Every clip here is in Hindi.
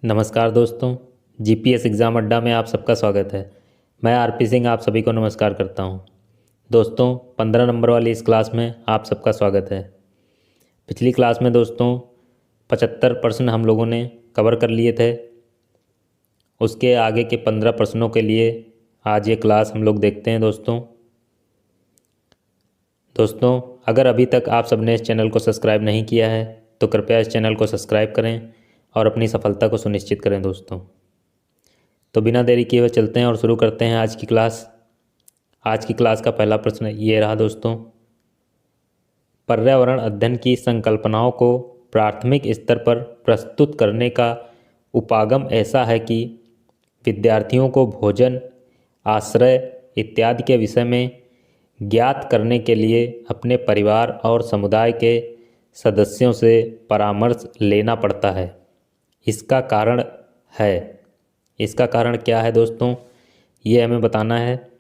नमस्कार दोस्तों, जीपीएस एग्ज़ाम अड्डा में आप सबका स्वागत है। मैं आरपी सिंह आप सभी को नमस्कार करता हूं। दोस्तों 15 नंबर वाली इस क्लास में आप सबका स्वागत है। पिछली क्लास में दोस्तों 75% हम लोगों ने कवर कर लिए थे। उसके आगे के 15 प्रश्नों के लिए आज ये क्लास हम लोग देखते हैं। दोस्तों अगर अभी तक आप सबने इस चैनल को सब्सक्राइब नहीं किया है तो कृपया इस चैनल को सब्सक्राइब करें और अपनी सफलता को सुनिश्चित करें। दोस्तों तो बिना देरी किए हुए चलते हैं और शुरू करते हैं आज की क्लास। आज की क्लास का पहला प्रश्न ये रहा दोस्तों, पर्यावरण अध्ययन की संकल्पनाओं को प्राथमिक स्तर पर प्रस्तुत करने का उपागम ऐसा है कि विद्यार्थियों को भोजन, आश्रय इत्यादि के विषय में ज्ञात करने के लिए अपने परिवार और समुदाय के सदस्यों से परामर्श लेना पड़ता है। इसका कारण क्या है दोस्तों, ये हमें बताना है।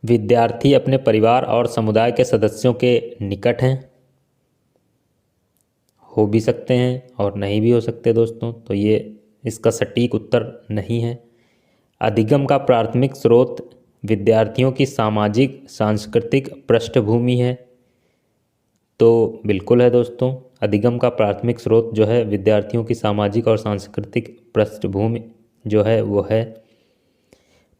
विद्यार्थी अपने परिवार और समुदाय के सदस्यों के निकट हैं, हो भी सकते हैं और नहीं भी हो सकते दोस्तों, तो ये इसका सटीक उत्तर नहीं है। अधिगम का प्राथमिक स्रोत विद्यार्थियों की सामाजिक सांस्कृतिक पृष्ठभूमि है, तो बिल्कुल है दोस्तों। अधिगम का प्राथमिक स्रोत जो है विद्यार्थियों की सामाजिक और सांस्कृतिक पृष्ठभूमि जो है वो है।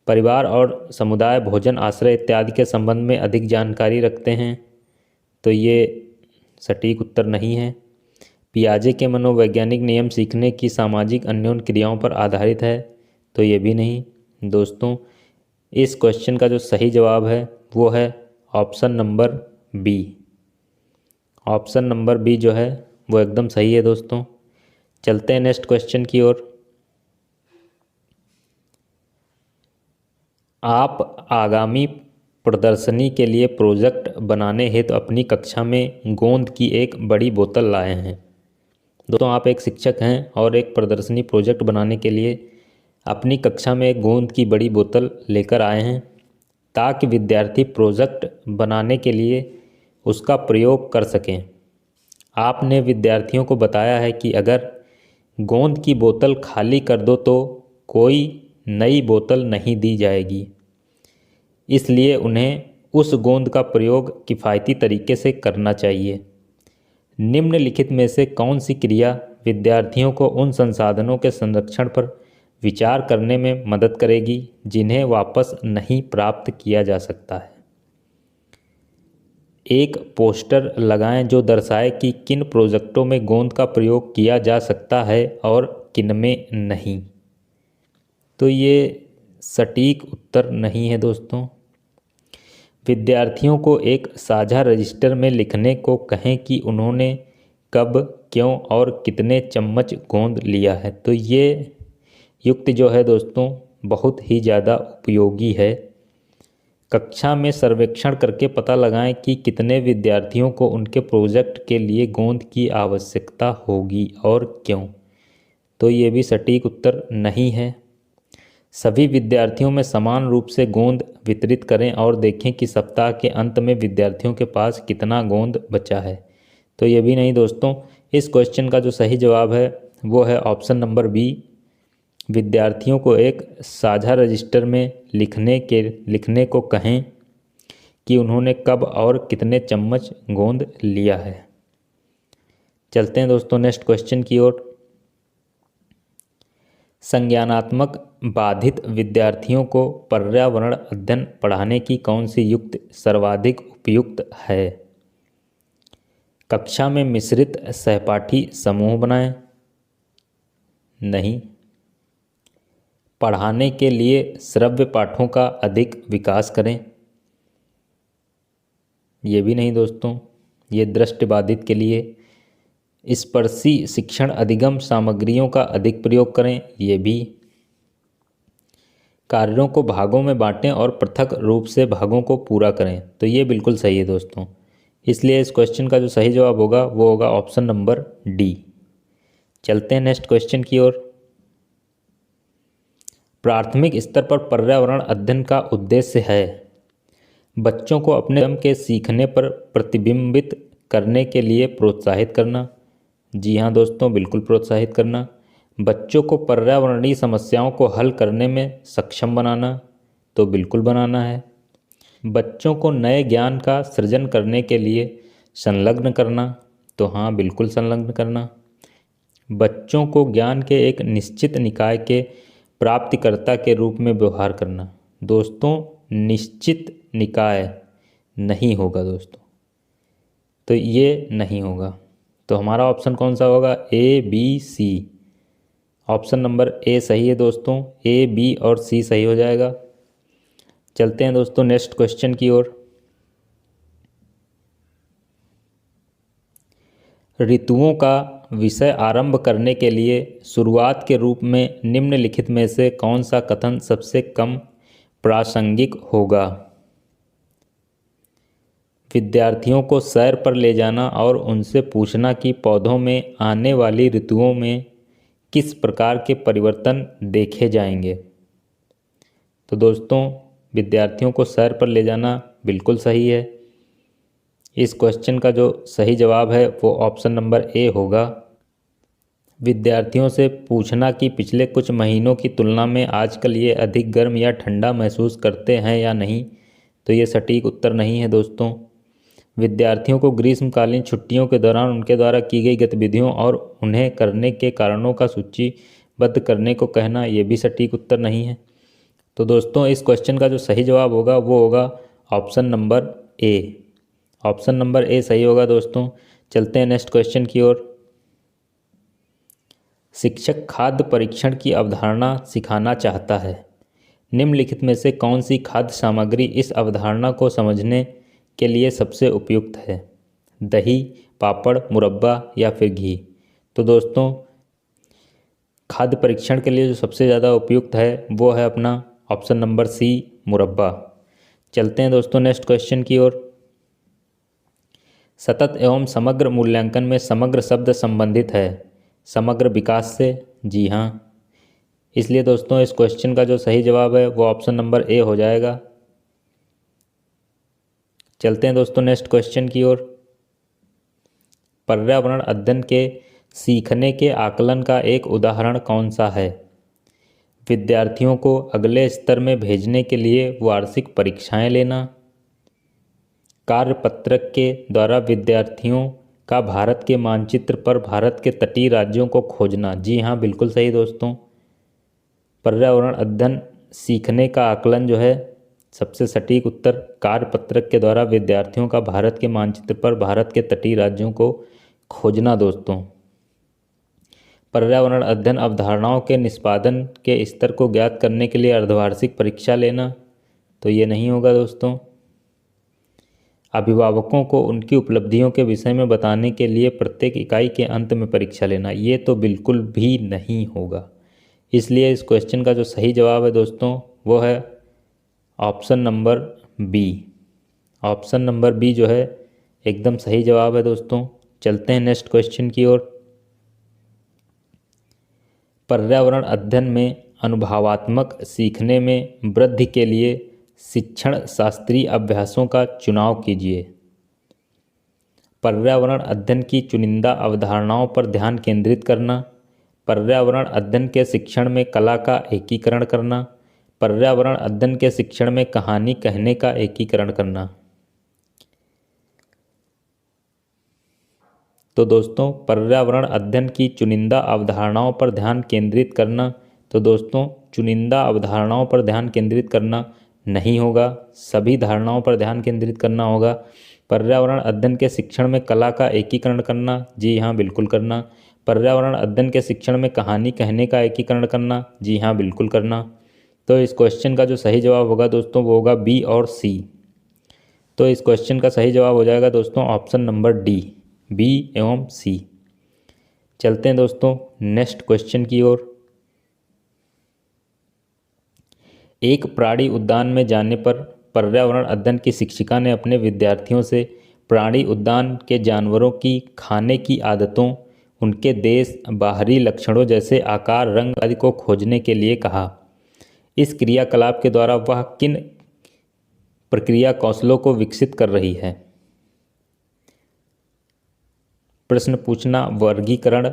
परिवार और समुदाय भोजन, आश्रय इत्यादि के संबंध में अधिक जानकारी रखते हैं, तो ये सटीक उत्तर नहीं है। पियाजे के मनोवैज्ञानिक नियम सीखने की सामाजिक अन्योन्य क्रियाओं पर आधारित है, तो ये भी नहीं दोस्तों। इस क्वेश्चन का जो सही जवाब है वो है option number B. Option number B जो है वो एकदम सही है दोस्तों। चलते हैं नेक्स्ट क्वेश्चन की ओर। आप आगामी प्रदर्शनी के लिए प्रोजेक्ट बनाने हेतु अपनी कक्षा में गोंद की एक बड़ी बोतल लाए हैं। दोस्तों आप एक शिक्षक हैं और एक प्रदर्शनी प्रोजेक्ट बनाने के लिए अपनी कक्षा में एक गोंद की बड़ी बोतल लेकर आए हैं ताकि विद्यार्थी प्रोजेक्ट बनाने के लिए उसका प्रयोग कर सकें। आपने विद्यार्थियों को बताया है कि अगर गोंद की बोतल खाली कर दो तो कोई नई बोतल नहीं दी जाएगी, इसलिए उन्हें उस गोंद का प्रयोग किफ़ायती तरीके से करना चाहिए। निम्नलिखित में से कौन सी क्रिया विद्यार्थियों को उन संसाधनों के संरक्षण पर विचार करने में मदद करेगी जिन्हें वापस नहीं प्राप्त किया जा सकता है। एक पोस्टर लगाएं जो दर्शाए कि किन प्रोजेक्टों में गोंद का प्रयोग किया जा सकता है और किन में नहीं। तो ये सटीक उत्तर नहीं है दोस्तों। विद्यार्थियों को एक साझा रजिस्टर में लिखने को कहें कि उन्होंने कब, क्यों और कितने चम्मच गोंद लिया है। तो ये युक्ति जो है दोस्तों बहुत ही ज़्यादा उपयोगी है। कक्षा में सर्वेक्षण करके पता लगाएं कि कितने विद्यार्थियों को उनके प्रोजेक्ट के लिए गोंद की आवश्यकता होगी और क्यों। तो ये भी सटीक उत्तर नहीं है। सभी विद्यार्थियों में समान रूप से गोंद वितरित करें और देखें कि सप्ताह के अंत में विद्यार्थियों के पास कितना गोंद बचा है। तो ये भी नहीं दोस्तों। इस क्वेश्चन का जो सही जवाब है वो है ऑप्शन नंबर बी। विद्यार्थियों को एक साझा रजिस्टर में लिखने को कहें कि उन्होंने कब और कितने चम्मच गोंद लिया है। चलते हैं दोस्तों नेक्स्ट क्वेश्चन की ओर। संज्ञानात्मक बाधित विद्यार्थियों को पर्यावरण अध्ययन पढ़ाने की कौन सी युक्ति सर्वाधिक उपयुक्त है। कक्षा में मिश्रित सहपाठी समूह बनाएं, नहीं। पढ़ाने के लिए श्रव्य पाठों का अधिक विकास करें, ये भी नहीं दोस्तों। ये दृष्टिबाधित के लिए स्पर्शी शिक्षण अधिगम सामग्रियों का अधिक प्रयोग करें, ये भी। कार्यों को भागों में बांटें और पृथक रूप से भागों को पूरा करें, तो ये बिल्कुल सही है दोस्तों। इसलिए इस क्वेश्चन का जो सही जवाब होगा वो होगा ऑप्शन नंबर डी। चलते हैं नेक्स्ट क्वेश्चन की ओर। प्राथमिक स्तर पर पर्यावरण अध्ययन का उद्देश्य है बच्चों को अपने स्वयं के सीखने पर प्रतिबिंबित करने के लिए प्रोत्साहित करना। जी हाँ दोस्तों, बिल्कुल प्रोत्साहित करना। बच्चों को पर्यावरणीय समस्याओं को हल करने में सक्षम बनाना, तो बिल्कुल बनाना है। बच्चों को नए ज्ञान का सृजन करने के लिए संलग्न करना, तो हाँ बिल्कुल संलग्न करना। बच्चों को ज्ञान के एक निश्चित निकाय के प्राप्तिकर्ता के रूप में व्यवहार करना। दोस्तों निश्चित निकाय नहीं होगा दोस्तों, तो ये नहीं होगा। तो हमारा ऑप्शन कौन सा होगा? A B C. Option number A सही है दोस्तों, ए बी और सी सही हो जाएगा। चलते हैं दोस्तों नेक्स्ट क्वेश्चन की ओर। ऋतुओं का विषय आरंभ करने के लिए शुरुआत के रूप में निम्नलिखित में से कौन सा कथन सबसे कम प्रासंगिक होगा? विद्यार्थियों को सैर पर ले जाना और उनसे पूछना कि पौधों में आने वाली ऋतुओं में किस प्रकार के परिवर्तन देखे जाएंगे। तो दोस्तों विद्यार्थियों को सैर पर ले जाना बिल्कुल सही है। इस क्वेश्चन का जो सही जवाब है वो ऑप्शन नंबर ए होगा। विद्यार्थियों से पूछना कि पिछले कुछ महीनों की तुलना में आजकल ये अधिक गर्म या ठंडा महसूस करते हैं या नहीं, तो ये सटीक उत्तर नहीं है दोस्तों। विद्यार्थियों को ग्रीष्मकालीन छुट्टियों के दौरान उनके द्वारा की गई गतिविधियों और उन्हें करने के कारणों का सूचीबद्ध करने को कहना, ये भी सटीक उत्तर नहीं है। तो दोस्तों इस क्वेश्चन का जो सही जवाब होगा वो होगा option number A. Option number A सही होगा दोस्तों। चलते हैं नेक्स्ट क्वेश्चन की ओर। शिक्षक खाद्य परीक्षण की अवधारणा सिखाना चाहता है। निम्नलिखित में से कौन सी खाद्य सामग्री इस अवधारणा को समझने के लिए सबसे उपयुक्त है? दही, पापड़, मुरब्बा या फिर घी? तो दोस्तों खाद्य परीक्षण के लिए जो सबसे ज़्यादा उपयुक्त है वो है अपना ऑप्शन नंबर सी, मुरब्बा। चलते हैं दोस्तों नेक्स्ट क्वेश्चन की ओर। सतत एवं समग्र मूल्यांकन में समग्र शब्द संबंधित है समग्र विकास से? जी हाँ। इसलिए दोस्तों इस क्वेश्चन का जो सही जवाब है वो ऑप्शन नंबर ए हो जाएगा। चलते हैं दोस्तों नेक्स्ट क्वेश्चन की ओर। पर्यावरण अध्ययन के सीखने के आकलन का एक उदाहरण कौन सा है? विद्यार्थियों को अगले स्तर में भेजने के लिए वार्षिक परीक्षाएं लेना, कार्यपत्रक के द्वारा विद्यार्थियों का भारत के मानचित्र पर भारत के तटीय राज्यों को खोजना। जी हाँ बिल्कुल सही दोस्तों। पर्यावरण अध्ययन सीखने का आकलन जो है सबसे सटीक उत्तर कार्यपत्रक के द्वारा विद्यार्थियों का भारत के मानचित्र पर भारत के तटीय राज्यों को खोजना। दोस्तों पर्यावरण अध्ययन अवधारणाओं के निष्पादन के स्तर को ज्ञात करने के लिए अर्धवार्षिक परीक्षा लेना, तो ये नहीं होगा दोस्तों। अभिभावकों को उनकी उपलब्धियों के विषय में बताने के लिए प्रत्येक इकाई के अंत में परीक्षा लेना, ये तो बिल्कुल भी नहीं होगा। इसलिए इस क्वेश्चन का जो सही जवाब है दोस्तों वो है option number B. Option number B जो है एकदम सही जवाब है दोस्तों। चलते हैं नेक्स्ट क्वेश्चन की ओर। पर्यावरण अध्ययन में अनुभवात्मक सीखने में वृद्धि के लिए शिक्षण शास्त्रीय अभ्यासों का चुनाव कीजिए। पर्यावरण अध्ययन की चुनिंदा अवधारणाओं पर ध्यान केंद्रित करना, पर्यावरण अध्ययन के शिक्षण में कला का एकीकरण करना, पर्यावरण अध्ययन के शिक्षण में कहानी कहने का एकीकरण करना। तो दोस्तों पर्यावरण अध्ययन की चुनिंदा अवधारणाओं पर ध्यान केंद्रित करना, तो दोस्तों चुनिंदा अवधारणाओं पर ध्यान केंद्रित करना नहीं होगा, सभी धारणाओं पर ध्यान केंद्रित करना होगा। पर्यावरण अध्ययन के शिक्षण में कला का एकीकरण करना, जी हाँ बिल्कुल करना। पर्यावरण अध्ययन के शिक्षण में कहानी कहने का एकीकरण करना, जी हाँ बिल्कुल करना। तो इस क्वेश्चन का जो सही जवाब होगा दोस्तों वो होगा बी और सी। तो इस क्वेश्चन का सही जवाब हो जाएगा दोस्तों ऑप्शन नंबर डी, बी एवं सी। चलते हैं दोस्तों नेक्स्ट क्वेश्चन की ओर। एक प्राणी उद्यान में जाने पर पर्यावरण अध्ययन की शिक्षिका ने अपने विद्यार्थियों से प्राणी उद्यान के जानवरों की खाने की आदतों, उनके देश, बाहरी लक्षणों जैसे आकार, रंग आदि को खोजने के लिए कहा। इस क्रियाकलाप के द्वारा वह किन प्रक्रिया कौशलों को विकसित कर रही है? प्रश्न पूछना, वर्गीकरण,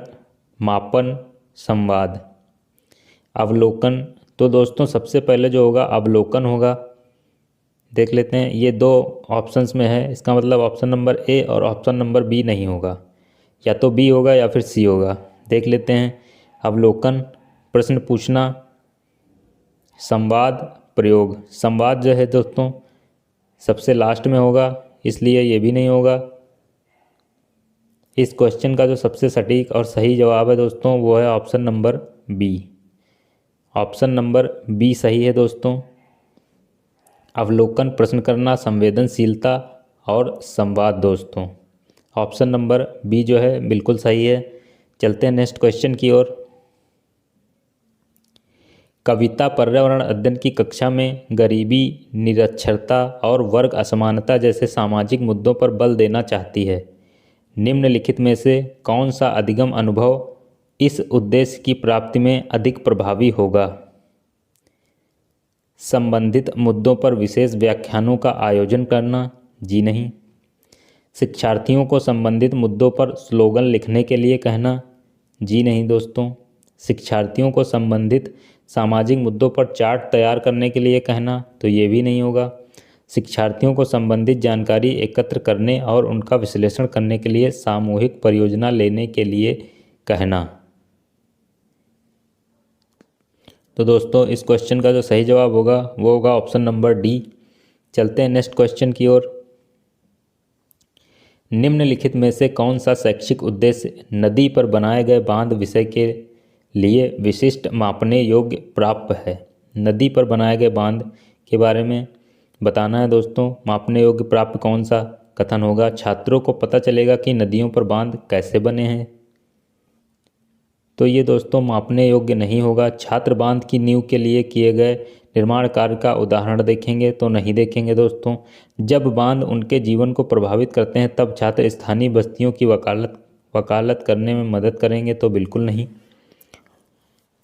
मापन, संवाद। अवलोकन, तो दोस्तों सबसे पहले जो होगा अवलोकन होगा। देख लेते हैं, ये दो ऑप्शंस में है, इसका मतलब ऑप्शन नंबर ए और ऑप्शन नंबर बी नहीं होगा, या तो बी होगा या फिर सी होगा। देख लेते हैं, अवलोकन प्रश्न पूछना, संवाद प्रयोग। संवाद जो है दोस्तों सबसे लास्ट में होगा, इसलिए ये भी नहीं होगा। इस क्वेश्चन का जो सबसे सटीक और सही जवाब है दोस्तों वो है option number B. Option number B सही है दोस्तों। अवलोकन, प्रश्न करना, संवेदनशीलता और संवाद दोस्तों। ऑप्शन नंबर बी जो है बिल्कुल सही है। चलते हैं नेक्स्ट क्वेश्चन की ओर। कविता पर्यावरण अध्ययन की कक्षा में गरीबी, निरक्षरता और वर्ग असमानता जैसे सामाजिक मुद्दों पर बल देना चाहती है। निम्नलिखित में से कौन सा अधिगम अनुभव इस उद्देश्य की प्राप्ति में अधिक प्रभावी होगा? संबंधित मुद्दों पर विशेष व्याख्यानों का आयोजन करना? जी नहीं। शिक्षार्थियों को संबंधित मुद्दों पर स्लोगन लिखने के लिए कहना? जी नहीं दोस्तों। शिक्षार्थियों को संबंधित सामाजिक मुद्दों पर चार्ट तैयार करने के लिए कहना? तो ये भी नहीं होगा। शिक्षार्थियों को संबंधित जानकारी एकत्र करने और उनका विश्लेषण करने के लिए सामूहिक परियोजना लेने के लिए कहना? तो दोस्तों इस क्वेश्चन का जो सही जवाब होगा वो होगा ऑप्शन नंबर डी। चलते हैं नेक्स्ट क्वेश्चन की ओर। निम्नलिखित में से कौन सा शैक्षिक उद्देश्य नदी पर बनाए गए बांध विषय के लिए विशिष्ट मापने योग्य प्राप्य है? नदी पर बनाए गए बांध के बारे में बताना है दोस्तों। मापने योग्य प्राप्य कौन सा कथन होगा? छात्रों को पता चलेगा कि नदियों पर बांध कैसे बने हैं। तो ये दोस्तों मापने योग्य नहीं होगा। छात्र बांध की नींव के लिए किए गए निर्माण कार्य का उदाहरण देखेंगे? तो नहीं देखेंगे दोस्तों। जब बांध उनके जीवन को प्रभावित करते हैं तब छात्र स्थानीय बस्तियों की वकालत करने में मदद करेंगे? तो बिल्कुल नहीं।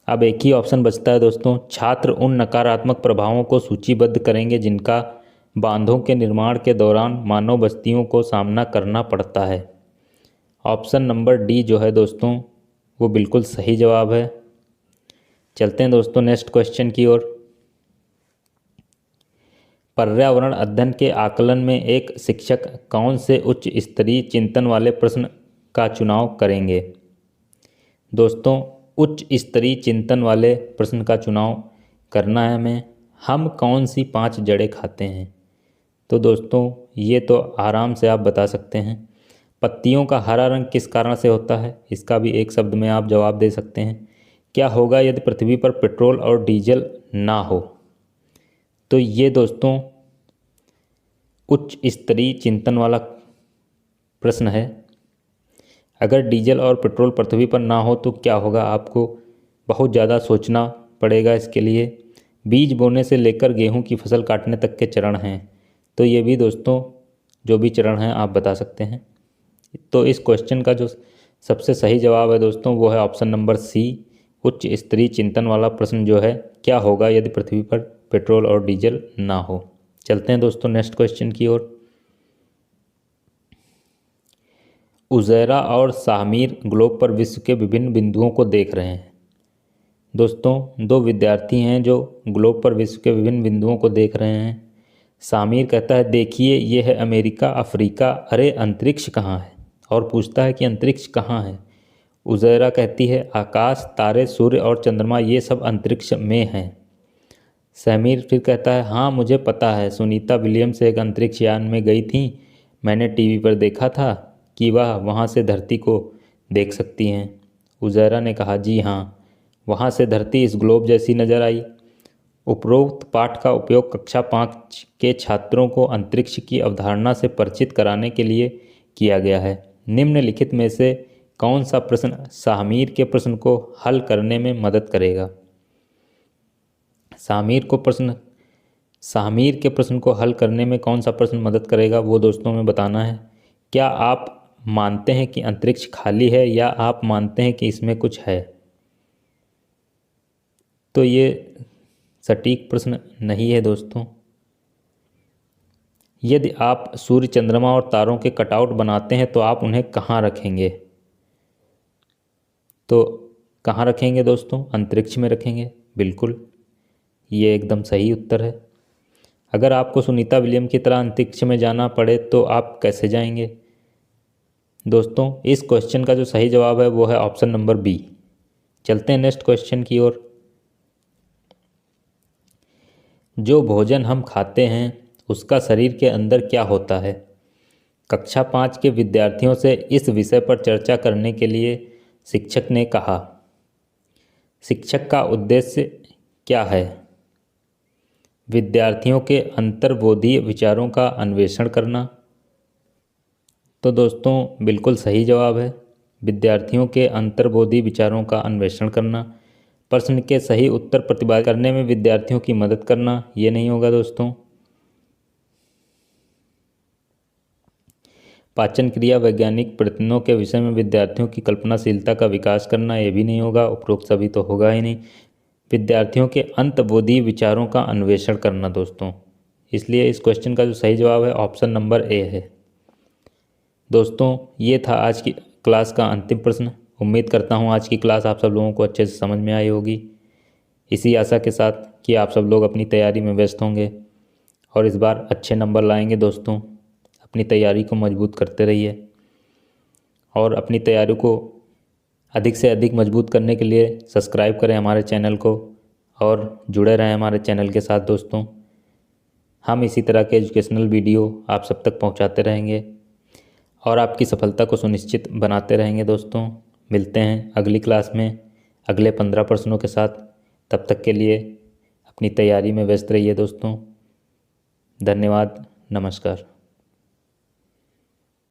अब एक ही ऑप्शन बचता है दोस्तों। छात्र उन नकारात्मक प्रभावों को सूचीबद्ध करेंगे जिनका बांधों के निर्माण के दौरान मानव बस्तियों को सामना करना पड़ता है। ऑप्शन नंबर डी जो है दोस्तों वो बिल्कुल सही जवाब है। चलते हैं दोस्तों नेक्स्ट क्वेश्चन की ओर। पर्यावरण अध्ययन के आकलन में एक शिक्षक कौन से उच्च स्तरीय चिंतन वाले प्रश्न का चुनाव करेंगे? दोस्तों उच्च स्तरीय चिंतन वाले प्रश्न का चुनाव करना है हमें। हम कौन सी 5 जड़ें खाते हैं? तो दोस्तों ये तो आराम से आप बता सकते हैं। पत्तियों का हरा रंग किस कारण से होता है? इसका भी एक शब्द में आप जवाब दे सकते हैं। क्या होगा यदि पृथ्वी पर पेट्रोल और डीजल ना हो? तो ये दोस्तों उच्च स्तरीय चिंतन वाला प्रश्न है। अगर डीजल और पेट्रोल पृथ्वी पर ना हो तो क्या होगा? आपको बहुत ज़्यादा सोचना पड़ेगा इसके लिए। बीज बोने से लेकर गेहूं की फसल काटने तक के चरण हैं। तो ये भी दोस्तों जो भी चरण हैं आप बता सकते हैं। तो इस क्वेश्चन का जो सबसे सही जवाब है दोस्तों वो है ऑप्शन नंबर सी। उच्च स्तरीय चिंतन वाला प्रश्न जो है, क्या होगा यदि पृथ्वी पर पेट्रोल और डीजल ना हो। चलते हैं दोस्तों नेक्स्ट क्वेश्चन की ओर। उज़ैरा और शाहमीर ग्लोब पर विश्व के विभिन्न बिंदुओं को देख रहे हैं। दोस्तों 2 विद्यार्थी हैं जो ग्लोब पर विश्व के विभिन्न बिंदुओं को देख रहे हैं। शाहमीर कहता है देखिए ये है अमेरिका, अफ्रीका, अरे अंतरिक्ष कहाँ है? और पूछता है कि अंतरिक्ष कहाँ है? उज़ैरा कहती है आकाश, तारे, सूर्य और चंद्रमा ये सब अंतरिक्ष में हैं। शाहमीर फिर कहता है हाँ मुझे पता है, सुनीता विलियम्स एक अंतरिक्ष यान में गई थी, मैंने टीवी पर देखा था कि वह वहाँ से धरती को देख सकती हैं। उज़ैरा ने कहा जी हाँ, वहाँ से धरती इस ग्लोब जैसी नज़र आई। उपरोक्त पाठ का उपयोग कक्षा 5 के छात्रों को अंतरिक्ष की अवधारणा से परिचित कराने के लिए किया गया है। निम्नलिखित में से कौन सा प्रश्न शाहमीर के प्रश्न को हल करने में मदद करेगा? शाहमीर के प्रश्न को हल करने में कौन सा प्रश्न मदद करेगा वो दोस्तों में बताना है। क्या आप मानते हैं कि अंतरिक्ष खाली है या आप मानते हैं कि इसमें कुछ है? तो ये सटीक प्रश्न नहीं है दोस्तों। यदि आप सूर्य, चंद्रमा और तारों के कटआउट बनाते हैं तो आप उन्हें कहाँ रखेंगे? तो कहाँ रखेंगे दोस्तों? अंतरिक्ष में रखेंगे। बिल्कुल, ये एकदम सही उत्तर है। अगर आपको सुनीता विलियम की तरह अंतरिक्ष में जाना पड़े तो आप कैसे जाएंगे? दोस्तों, इस क्वेश्चन का जो सही जवाब है वो है ऑप्शन नंबर बी। चलते हैं नेक्स्ट क्वेश्चन की ओर। जो भोजन हम खाते हैं उसका शरीर के अंदर क्या होता है? कक्षा 5 के विद्यार्थियों से इस विषय पर चर्चा करने के लिए शिक्षक ने कहा। शिक्षक का उद्देश्य क्या है? विद्यार्थियों के अंतर्बोधीय विचारों का अन्वेषण करना। तो दोस्तों, बिल्कुल सही जवाब है, विद्यार्थियों के अंतर्बोधीय विचारों का अन्वेषण करना। प्रश्न के सही उत्तर प्रतिपादित करने में विद्यार्थियों की मदद करना, ये नहीं होगा दोस्तों। पाचन क्रिया वैज्ञानिक प्रयत्नों के विषय में विद्यार्थियों की कल्पनाशीलता का विकास करना, ये भी नहीं होगा। उपरोक्त सभी तो होगा ही नहीं। विद्यार्थियों के अंतर्बोधीय विचारों का अन्वेषण करना दोस्तों। इसलिए इस क्वेश्चन का जो सही जवाब है ऑप्शन नंबर ए है। दोस्तों, ये था आज की क्लास का अंतिम प्रश्न। उम्मीद करता हूँ आज की क्लास आप सब लोगों को अच्छे से समझ में आई होगी। इसी आशा के साथ कि आप सब लोग अपनी तैयारी में व्यस्त होंगे और इस बार अच्छे नंबर लाएंगे दोस्तों। अपनी तैयारी को मजबूत करते रहिए और अपनी तैयारी को अधिक से अधिक मजबूत करने के लिए सब्सक्राइब करें हमारे चैनल को और जुड़े रहें हमारे चैनल के साथ दोस्तों। हम इसी तरह के एजुकेशनल वीडियो आप सब तक पहुंचाते रहेंगे और आपकी सफलता को सुनिश्चित बनाते रहेंगे दोस्तों। मिलते हैं अगली क्लास में अगले 15 प्रश्नों के साथ। तब तक के लिए अपनी तैयारी में व्यस्त रहिए दोस्तों। धन्यवाद, नमस्कार।